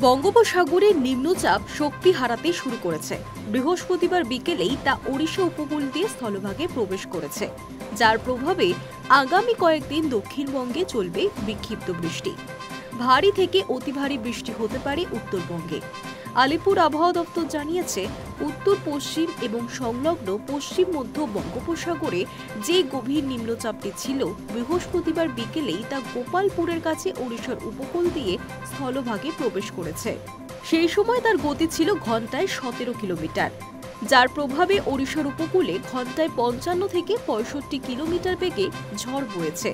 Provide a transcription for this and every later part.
বঙ্গোপসাগরে নিম্নচাপ শক্তি হারাতে শুরু করেছে। বৃহস্পতিবার বিকেলেই তা ওড়িশা উপকূল দিয়ে স্থলভাগে প্রবেশ করেছে, যার প্রভাবে আগামী কয়েকদিন দক্ষিণবঙ্গে চলবে বিক্ষিপ্ত বৃষ্টি। ভারী থেকে অতি ভারী বৃষ্টি হতে পারে উত্তরবঙ্গে। আলিপুর আবহাওয়া দপ্তর জানিয়েছে, উত্তর পশ্চিম এবং সংলগ্ন পশ্চিম মধ্য বঙ্গোপসাগরে যে গভীর নিম্নচাপটি ছিল, বৃহস্পতিবার বিকেলেই তা গোপালপুরের কাছে ওড়িশার উপকূল দিয়ে স্থলভাগে প্রবেশ করেছে। সেই সময় তার গতি ছিল ঘন্টায় 17 কিলোমিটার, যার প্রভাবে ওড়িশার উপকূলে ঘন্টায় 55 থেকে 65 কিলোমিটার বেগে ঝড় বয়েছে।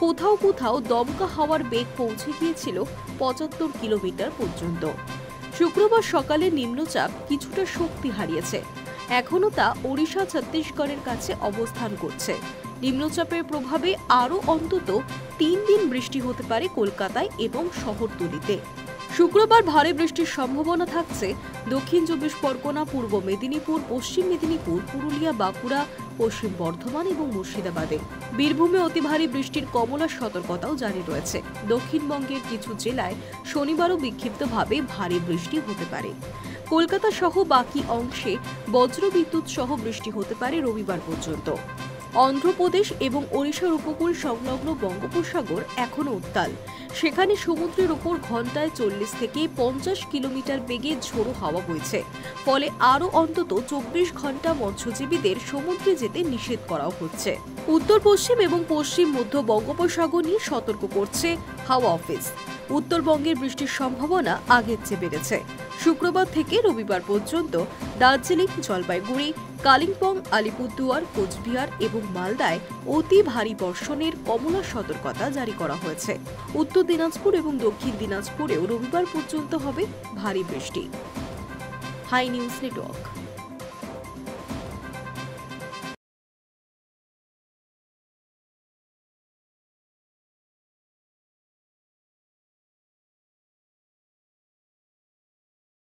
কোথাও কোথাও দমকা হাওয়ার বেগ পৌঁছে গিয়েছিল 75 কিলোমিটার পর্যন্ত। শুক্রবার সকালে নিম্নচাপ কিছুটা শক্তি হারিয়েছে। এখনও তা ওড়িশা ছত্তিশগড়ের কাছে অবস্থান করছে। নিম্নচাপের প্রভাবে আরও অন্তত 3 দিন বৃষ্টি হতে পারে কলকাতায় এবং শহরতলিতে। শুক্রবার ভারী বৃষ্টির সম্ভাবনা থাকছে দক্ষিণ 24 পরগনা, পূর্ব মেদিনীপুর, পশ্চিম মেদিনীপুর, পুরুলিয়া, বাঁকুড়া, পশ্চিম বর্ধমান এবং মুর্শিদাবাদে। বীরভূমে অতি ভারী বৃষ্টির কমলা সতর্কতাও জারি রয়েছে। দক্ষিণবঙ্গের কিছু জেলায় শনিবারও বিক্ষিপ্তভাবে ভারী বৃষ্টি হতে পারে। কলকাতা সহ বাকি অংশে বজ্রবিদ্যুৎ সহ বৃষ্টি হতে পারে রবিবার পর্যন্ত। অন্ধ্রপ্রদেশ এবং ওড়িশার উপকূল সংলগ্ন বঙ্গোপসাগর এখনও উত্তাল। সেখানে সমুদ্রের উপর ঘন্টায় 40 থেকে 50 কিলোমিটার বেগে ঝোড়ো হাওয়া বইছে। ফলে আরও অন্তত 24 ঘন্টা মৎস্যজীবীদের সমুদ্রে যেতে নিষেধ করা হচ্ছে। উত্তর পশ্চিম এবং পশ্চিম মধ্য বঙ্গোপসাগর নিয়ে সতর্ক করছে হাওয়া অফিস। উত্তরবঙ্গের বৃষ্টির সম্ভাবনা আগের চেয়ে বেড়েছে। শুক্রবার থেকে রবিবার পর্যন্ত দার্জিলিং, জলপাইগুড়ি, কালিম্পং, আলিপুরদুয়ার, কোচবিহার এবং মালদায় অতি ভারী বর্ষণের কমলা সতর্কতা জারি করা হয়েছে। উত্তর দিনাজপুর এবং দক্ষিণ দিনাজপুরেও রবিবার পর্যন্ত হবে ভারী বৃষ্টি। High News network.